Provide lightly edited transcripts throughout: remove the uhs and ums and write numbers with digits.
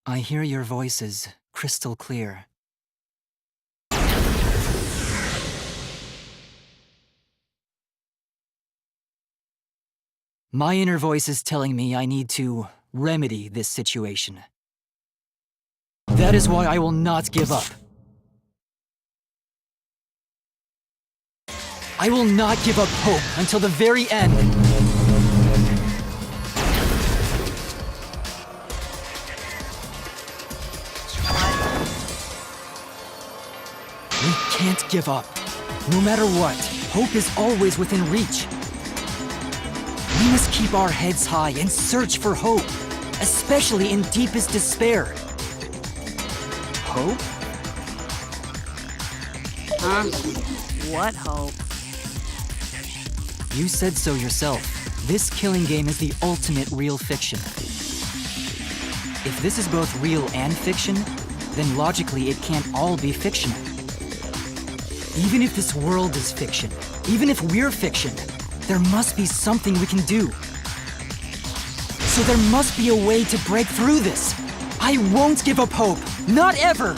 I hear your voices crystal clear. My inner voice is telling me I need to remedy this situation. That is why I will not give up. I will not give up hope until the very end. We can't give up. No matter what, hope is always within reach. We must keep our heads high and search for hope, especially in deepest despair. Hope? What hope? You said so yourself. This killing game is the ultimate real fiction. If this is both real and fiction, then logically it can't all be fictional. Even if this world is fiction, even if we're fiction, there must be something we can do. So there must be a way to break through this. I won't give up hope. Not ever!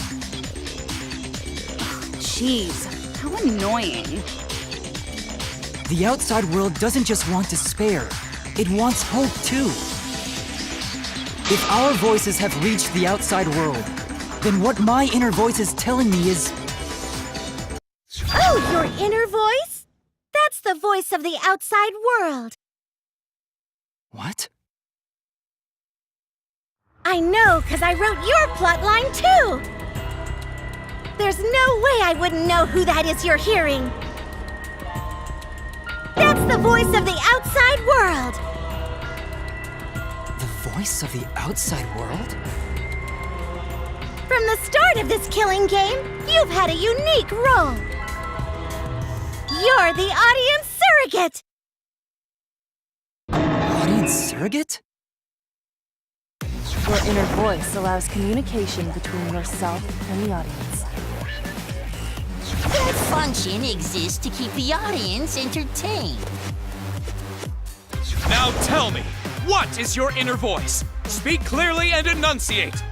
Jeez, how annoying. The outside world doesn't just want despair. It wants hope too. If our voices have reached the outside world, then what my inner voice is telling me is... Oh, your inner voice? That's the voice of the outside world. What? I know, 'cause I wrote your plotline too! There's no way I wouldn't know who that is you're hearing. That's the voice of the outside world! The voice of the outside world? From the start of this killing game, you've had a unique role. You're the audience surrogate! Audience surrogate? Your inner voice allows communication between yourself and the audience. That function exists to keep the audience entertained. Now tell me, what is your inner voice? Speak clearly and enunciate.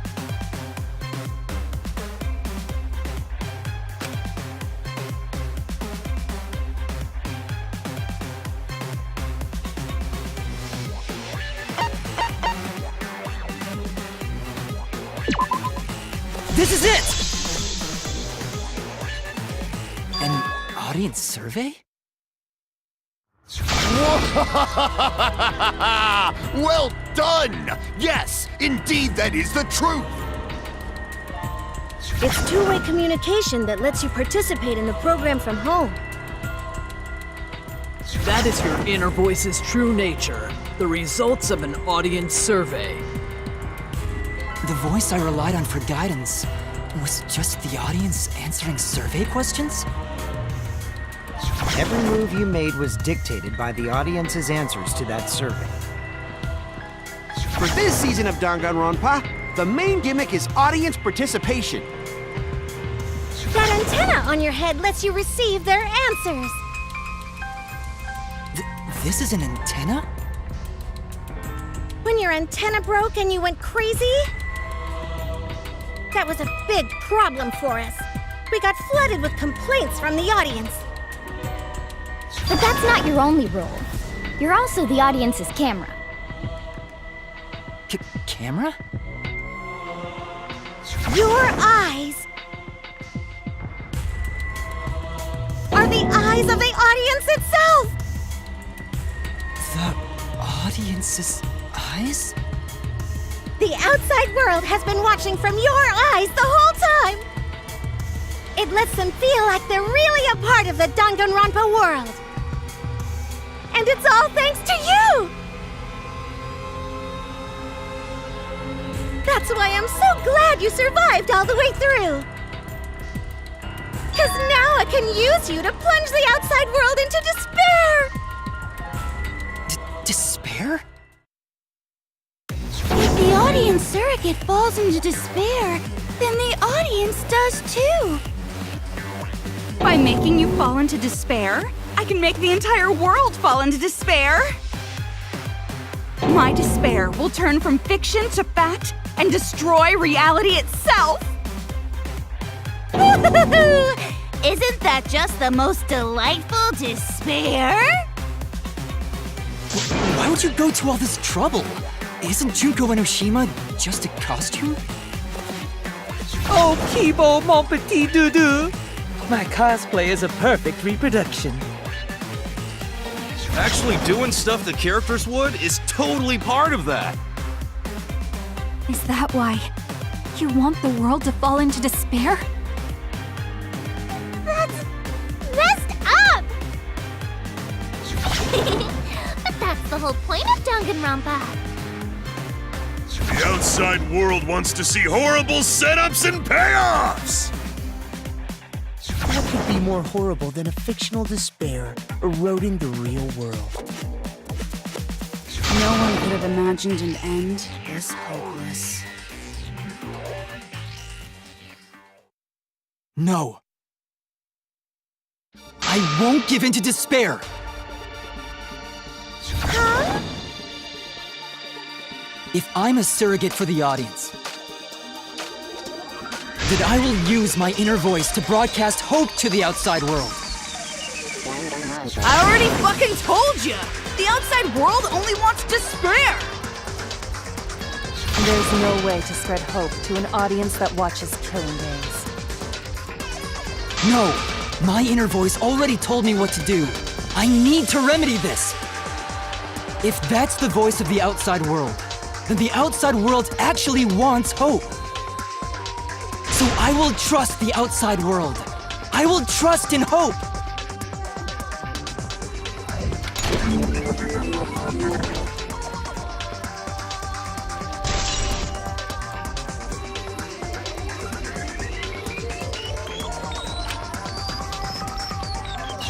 This is it! An audience survey? Well done! Yes, indeed that is the truth! It's two-way communication that lets you participate in the program from home. That is your inner voice's true nature, the results of an audience survey. The voice I relied on for guidance was just the audience answering survey questions? Every move you made was dictated by the audience's answers to that survey. For this season of Danganronpa, the main gimmick is audience participation. That antenna on your head lets you receive their answers. This is an antenna? When your antenna broke and you went crazy? That was a big problem for us. We got flooded with complaints from the audience. But that's not your only role. You're also the audience's camera. Camera? Your eyes are the eyes of the audience itself! The audience's eyes? The outside world has been watching from your eyes the whole time! It lets them feel like they're really a part of the Danganronpa world! And it's all thanks to you! That's why I'm so glad you survived all the way through! 'Cause now I can use you to plunge the outside world into despair! Despair? If the audience surrogate falls into despair, then the audience does too. By making you fall into despair, I can make the entire world fall into despair. My despair will turn from fiction to fact and destroy reality itself! Isn't that just the most delightful despair? Why would you go to all this trouble? Isn't Junko Enoshima just a costume? Oh, Keebo, mon petit doudou! My cosplay is a perfect reproduction. Actually doing stuff the characters would is totally part of that. Is that why you want the world to fall into despair? That's messed up! But that's the whole point of Danganronpa. The outside world wants to see horrible setups and payoffs! What could be more horrible than a fictional despair eroding the real world? No one could have imagined an end This hopeless. No. I won't give in to despair! Huh? If I'm a surrogate for the audience, then I will use my inner voice to broadcast hope to the outside world. I already fucking told you! The outside world only wants despair! There's no way to spread hope to an audience that watches Killing Games. No, my inner voice already told me what to do. I need to remedy this. If that's the voice of the outside world, then the outside world actually wants hope. So I will trust the outside world. I will trust in hope.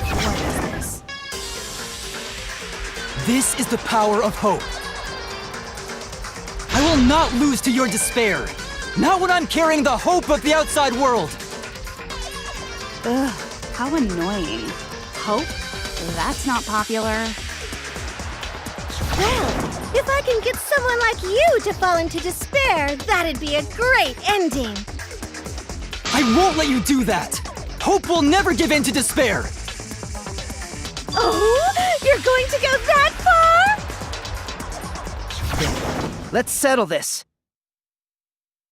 What is this? This is the power of hope. I will not lose to your despair. Not when I'm carrying the hope of the outside world. Ugh, how annoying. Hope? That's not popular. Well, if I can get someone like you to fall into despair, that'd be a great ending. I won't let you do that. Hope will never give in to despair. Oh, you're going to go that far? Let's settle this.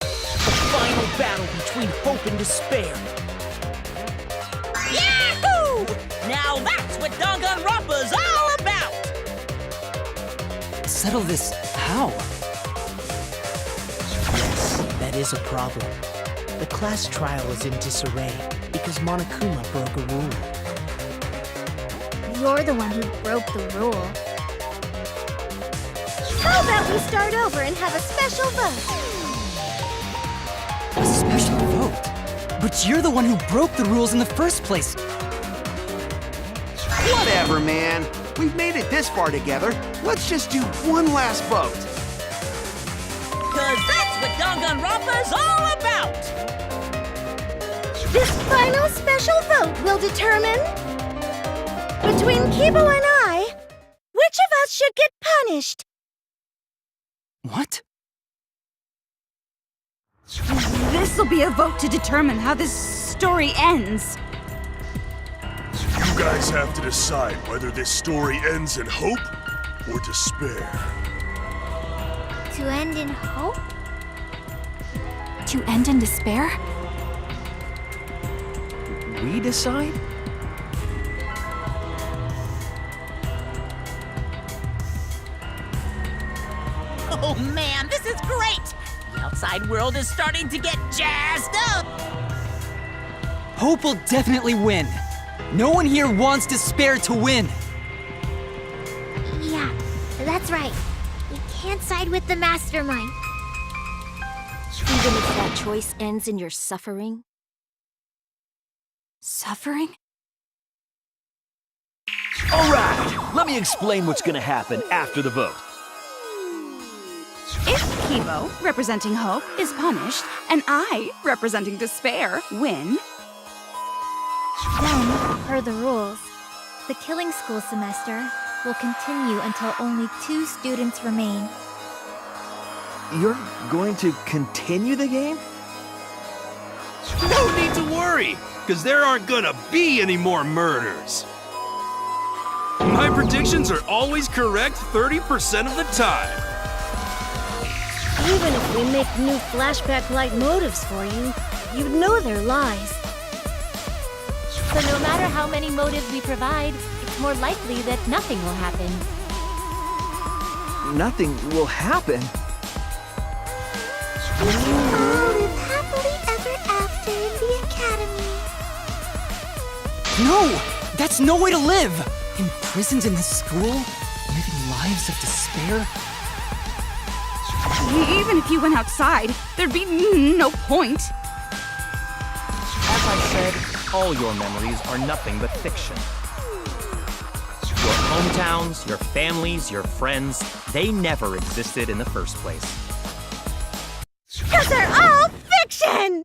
The final battle between hope and despair. Yahoo! Now that's what Danganronpa's all about! Settle this how? Yes, that is a problem. The class trial is in disarray because Monokuma broke a rule. You're the one who broke the rule. How about we start over and have a special vote? A special vote? But you're the one who broke the rules in the first place. Whatever, man. We've made it this far together. Let's just do one last vote. Cause that's what Danganronpa's all about! This final special vote will determine, between Keebo and I, which of us should get punished. What? This'll be a vote to determine how this story ends. You guys have to decide whether this story ends in hope or despair. To end in hope? To end in despair? We decide? Oh man, this is great! The outside world is starting to get jazzed up! Hope will definitely win. No one here wants despair to win. Yeah, that's right. We can't side with the mastermind. Even if that choice ends in your suffering? Suffering? All right, let me explain what's gonna happen after the vote. If Keebo, representing hope, is punished, and I, representing despair, win, Then, per the rules, the killing school semester will continue until only 2 students remain. You're going to continue the game? No need to worry, because there aren't gonna be any more murders. My predictions are always correct 30% of the time. Even if we make new flashback-like motives for you, you'd know they're lies. So no matter how many motives we provide, it's more likely that nothing will happen. Nothing will happen. We can all live happily ever after in the academy. No! That's no way to live! Imprisoned in this school? Living lives of despair? Even if you went outside, there'd be no point. As I said, all your memories are nothing but fiction. Your hometowns, your families, your friends, they never existed in the first place. 'Cause they're all fiction!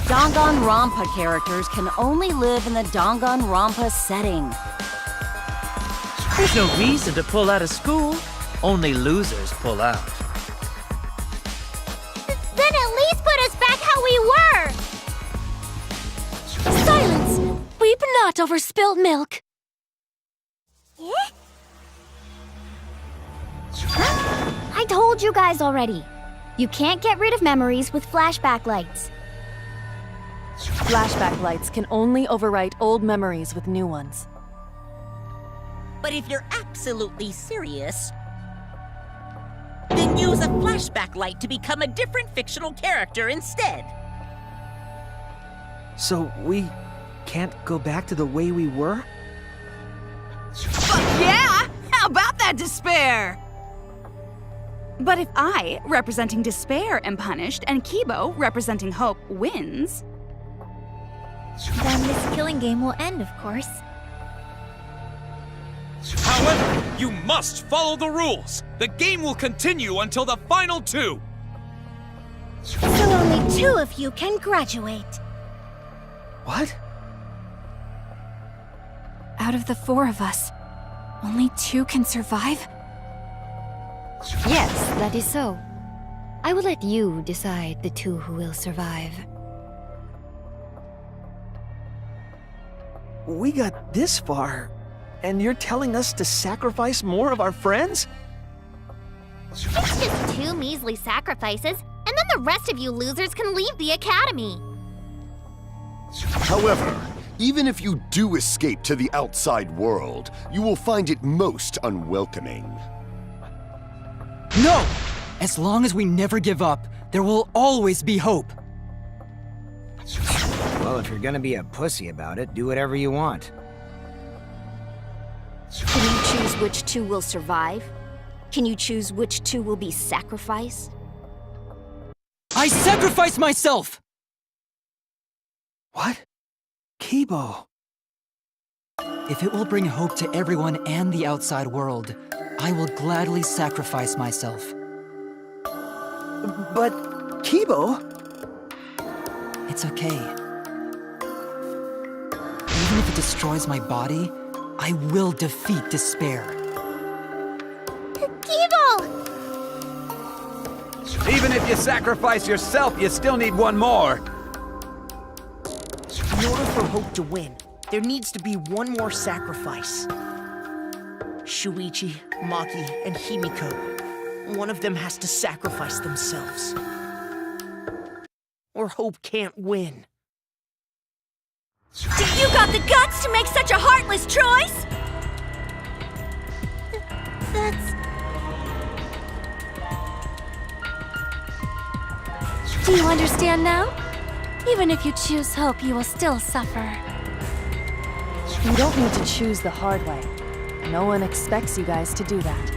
Danganronpa characters can only live in the Danganronpa setting. There's no reason to pull out of school. Only losers pull out. Then at least put us back how we were! Silence! Weep not over spilt milk. I told you guys already. You can't get rid of memories with flashback lights. Flashback lights can only overwrite old memories with new ones. But if you're absolutely serious, then use a flashback light to become a different fictional character instead. So we can't go back to the way we were? Fuck yeah! How about that despair? But if I, representing despair, am punished, and Keebo, representing hope, wins... Then this killing game will end, of course. However, you must follow the rules. The game will continue until the final two. So only 2 of you can graduate. What? Out of the 4 of us, only 2 can survive? Yes, that is so. I will let you decide the 2 who will survive. We got this far, and you're telling us to sacrifice more of our friends? It's just 2 measly sacrifices, and then the rest of you losers can leave the academy. However, even if you do escape to the outside world, you will find it most unwelcoming. No! As long as we never give up, there will always be hope. Well, if you're gonna be a pussy about it, do whatever you want. Can you choose which 2 will survive? Can you choose which 2 will be sacrificed? I sacrifice myself! What? Keebo. If it will bring hope to everyone and the outside world, I will gladly sacrifice myself. But, Keebo... It's okay. Even if it destroys my body, I will defeat despair. Keebo! Even if you sacrifice yourself, you still need one more. In order for hope to win, there needs to be one more sacrifice. Shuichi, Maki, and Himiko. One of them has to sacrifice themselves. Or hope can't win. You got the guts to make such a heartless choice? That's... Do you understand now? Even if you choose hope, you will still suffer. You don't need to choose the hard way. No one expects you guys to do that.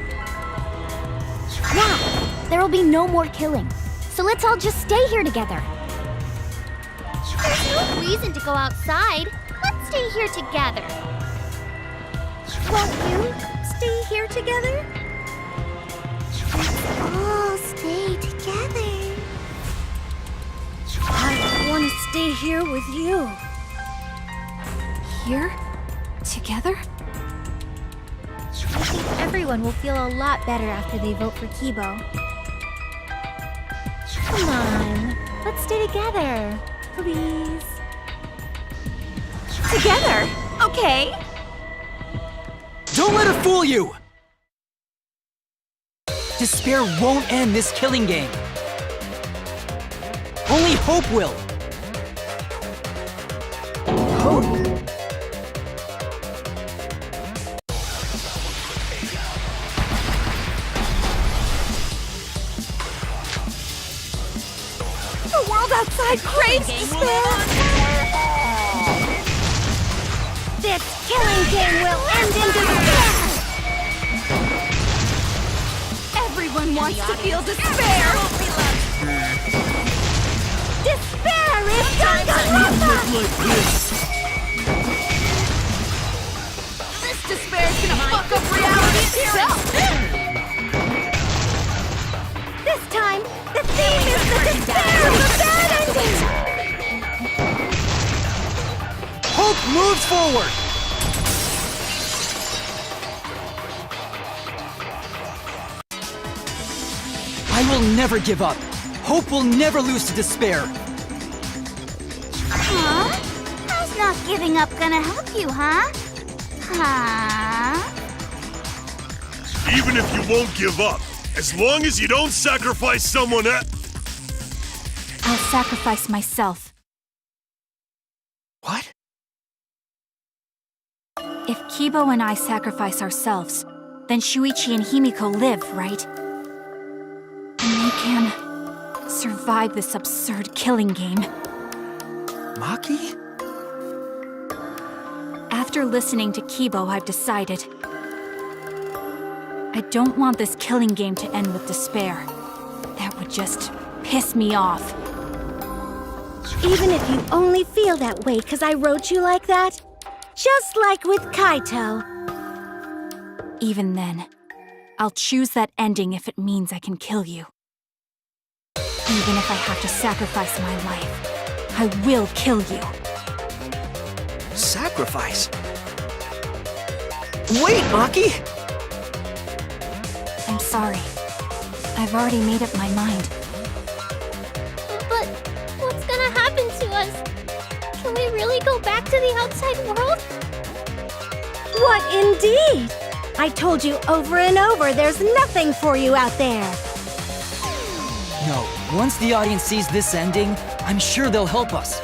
Yeah, there will be no more killing. So let's all just stay here together. There's no reason to go outside. Let's stay here together. Won't you stay here together? Let's all stay together. I want to stay here with you. Here? Together? I think everyone will feel a lot better after they vote for Keebo. Come on, let's stay together, please. Together? Okay. Don't let her fool you! Despair won't end this killing game. Only hope will. Hope? The world outside craves despair! This killing game will end in despair! Everyone wants to feel despair! Despair is Danganronpa! This despair's gonna fuck up reality itself! This time, the theme is the despair of a bad ending! Hope moves forward! I will never give up. Hope will never lose to despair. Huh? How's not giving up gonna help you, huh? Huh? Even if you won't give up, as long as you don't sacrifice someone else. I'll sacrifice myself. What? If Keebo and I sacrifice ourselves, then Shuichi and Himiko live, right? And they can survive this absurd killing game. Maki? After listening to Keebo, I've decided. I don't want this killing game to end with despair. That would just piss me off. Even if you only feel that way because I wrote you like that? Just like with Kaito. Even then, I'll choose that ending if it means I can kill you. Even if I have to sacrifice my life, I will kill you. Sacrifice? Wait, Maki! I'm sorry. I've already made up my mind. But what's gonna happen to us? Can we really go back to the outside world? What indeed? I told you over and over there's nothing for you out there. No, once the audience sees this ending, I'm sure they'll help us.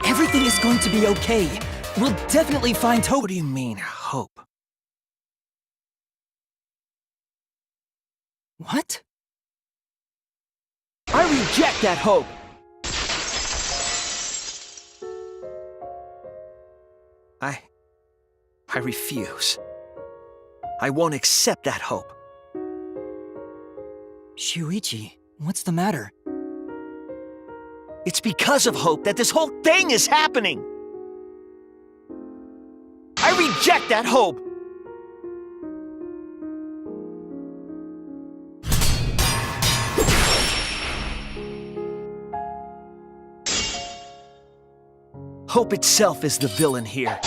Everything is going to be okay. We'll definitely find hope. What do you mean, hope? What? I reject that hope! I refuse. I won't accept that hope. Shuichi, what's the matter? It's because of hope that this whole thing is happening! I reject that hope! Hope itself is the villain here.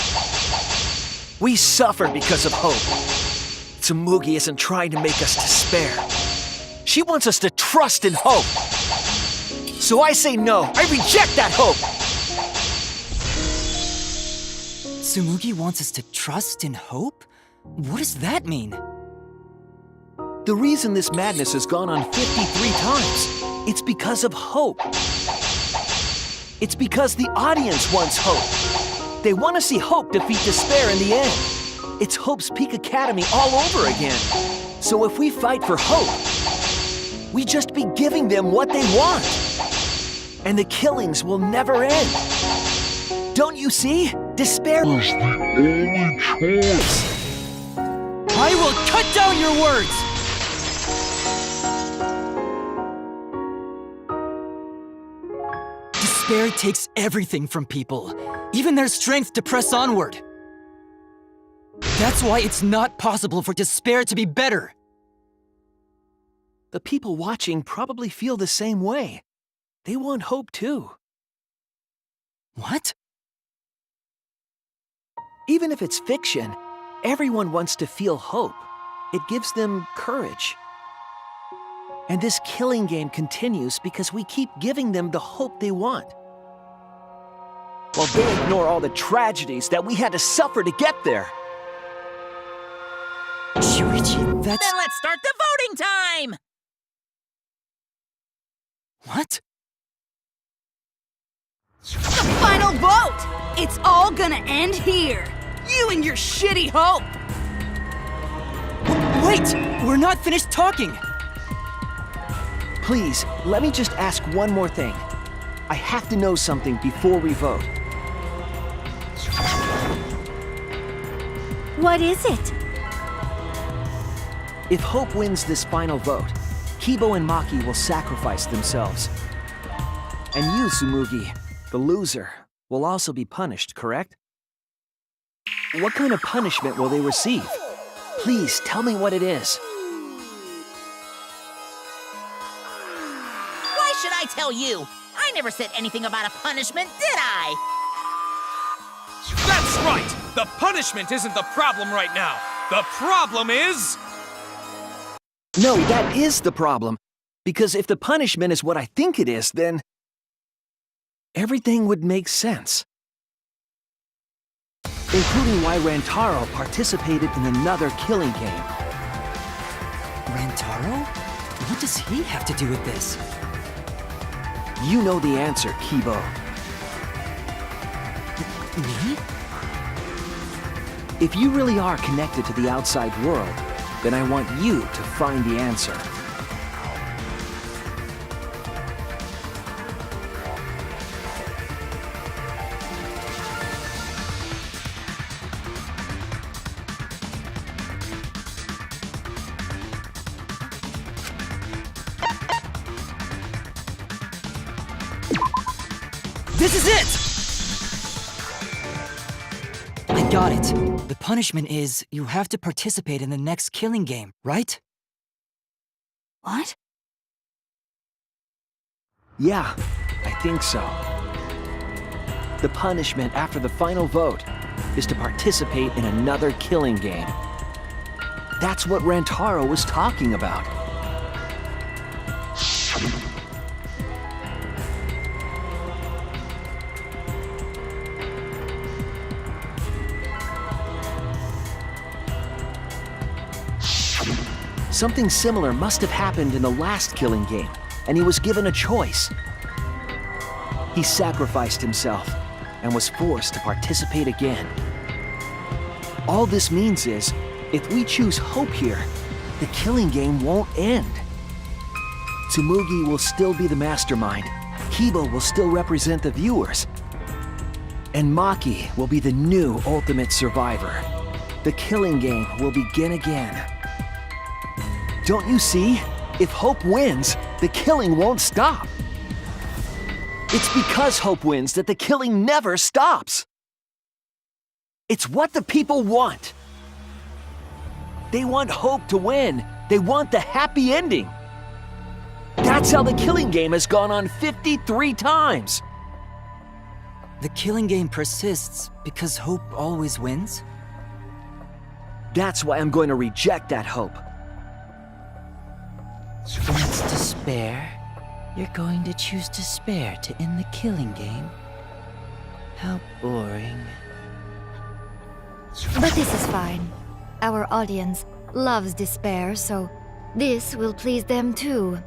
We suffer because of hope. Tsumugi isn't trying to make us despair. She wants us to trust in hope. So I say no. I reject that hope! Tsumugi wants us to trust in hope? What does that mean? The reason this madness has gone on 53 times, it's because of hope. It's because the audience wants hope. They want to see hope defeat despair in the end. It's Hope's Peak Academy all over again. So if we fight for hope, we just be giving them what they want. And the killings will never end. Don't you see? Despair is the only choice. I will cut down your words! Despair takes everything from people, even their strength to press onward. That's why it's not possible for despair to be better. The people watching probably feel the same way. They want hope too. What? Even if it's fiction, Everyone wants to feel hope. It gives them courage. And this killing game continues because we keep giving them the hope they want. While they ignore all the tragedies that we had to suffer to get there. Shuichi, that's... Then let's start the voting time! What? The final vote! It's all gonna end here! You and your shitty hope! Wait! We're not finished talking! Please, let me just ask one more thing. I have to know something before we vote. What is it? If Hope wins this final vote, Keebo and Maki will sacrifice themselves. And you, Tsumugi, the loser, will also be punished, correct? What kind of punishment will they receive? Please, tell me what it is. Why should I tell you? I never said anything about a punishment, did I? That's right! The punishment isn't the problem right now. The problem is... No, that is the problem. Because if the punishment is what I think it is, then... everything would make sense. Including why Rantaro participated in another killing game. Rantaro? What does he have to do with this? You know the answer, Keebo. Me? If you really are connected to the outside world, then I want you to find the answer. This is it! I got it. The punishment is you have to participate in the next killing game, right? What? Yeah, I think so. The punishment after the final vote is to participate in another killing game. That's what Rantaro was talking about. Something similar must have happened in the last killing game, and he was given a choice. He sacrificed himself and was forced to participate again. All this means is, if we choose hope here, the killing game won't end. Tsumugi will still be the mastermind, Keebo will still represent the viewers, and Maki will be the new ultimate survivor. The killing game will begin again. Don't you see? If Hope wins, the killing won't stop. It's because Hope wins that the killing never stops. It's what the people want. They want Hope to win. They want the happy ending. That's how the killing game has gone on 53 times. The killing game persists because hope always wins? That's why I'm going to reject that hope. When it's despair, you're going to choose despair to end the killing game? How boring. But this is fine. Our audience loves despair, so this will please them too.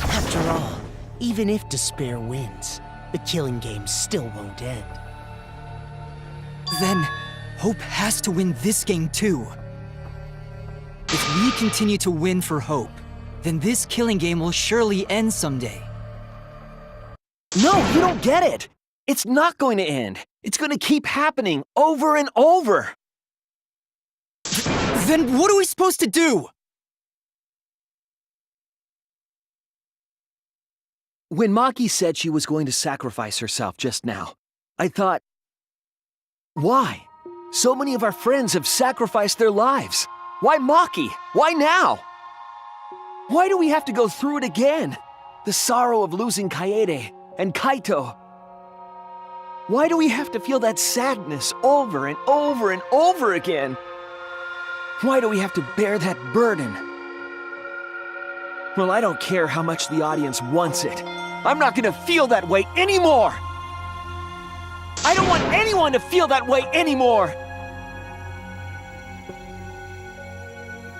After all, even if despair wins, the killing game still won't end. Then, hope has to win this game too. If we continue to win for hope, then this killing game will surely end someday. No, you don't get it! It's not going to end. It's going to keep happening over and over. Then what are we supposed to do? When Maki said she was going to sacrifice herself just now, I thought, why? So many of our friends have sacrificed their lives. Why Maki? Why now? Why do we have to go through it again? The sorrow of losing Kaede and Kaito. Why do we have to feel that sadness over and over and over again? Why do we have to bear that burden? Well, I don't care how much the audience wants it. I'm not gonna feel that way anymore! I don't want anyone to feel that way anymore!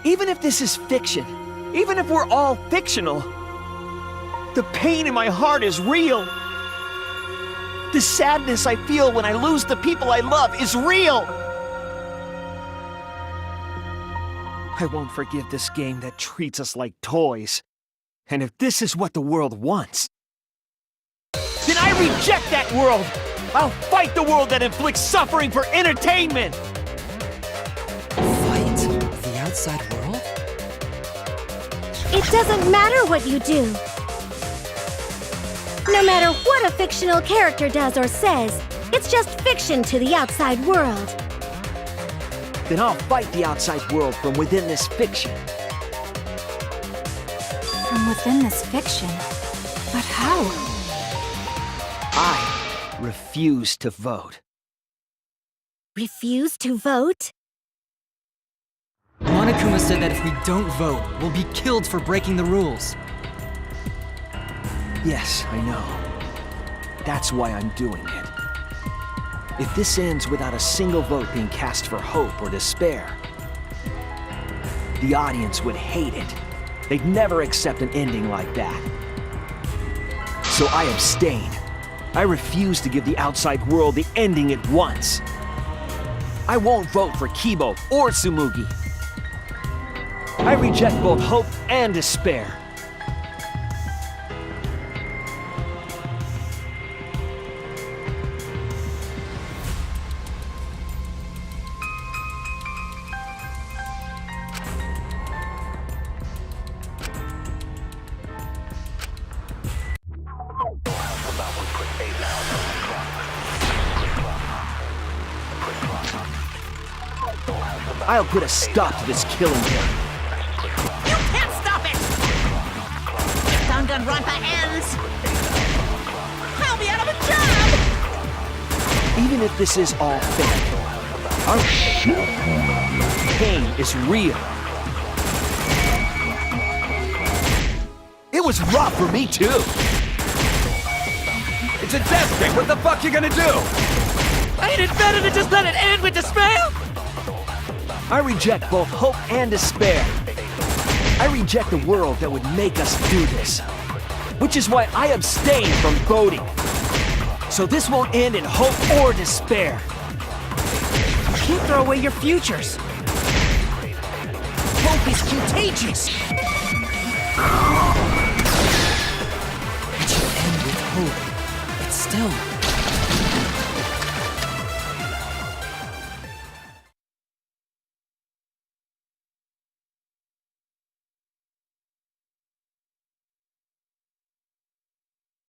Even if this is fiction, even if we're all fictional, the pain in my heart is real. The sadness I feel when I lose the people I love is real. I won't forgive this game that treats us like toys. And if this is what the world wants, then I reject that world! I'll fight the world that inflicts suffering for entertainment! Fight the outside world? It doesn't matter what you do. No matter what a fictional character does or says, it's just fiction to the outside world. Then I'll fight the outside world from within this fiction. From within this fiction? But how? I refuse to vote. Refuse to vote? Monokuma said that if we don't vote, we'll be killed for breaking the rules. Yes, I know. That's why I'm doing it. If this ends without a single vote being cast for hope or despair, the audience would hate it. They'd never accept an ending like that. So I abstain. I refuse to give the outside world the ending it wants. I won't vote for Keebo or Tsumugi. I reject both hope and despair. I'll put a stop to this killing game. You can't stop it! If Danganronpa ends, I'll be out of a job! Even if this is all fake, our pain is real. It was rough for me too. It's a death thing. What the fuck you gonna do? Ain't it better to just let it end with despair? I reject both hope and despair. I reject the world that would make us do this. Which is why I abstain from voting. So this won't end in hope or despair. You can't throw away your futures. Hope is contagious. It should end with hope. But still,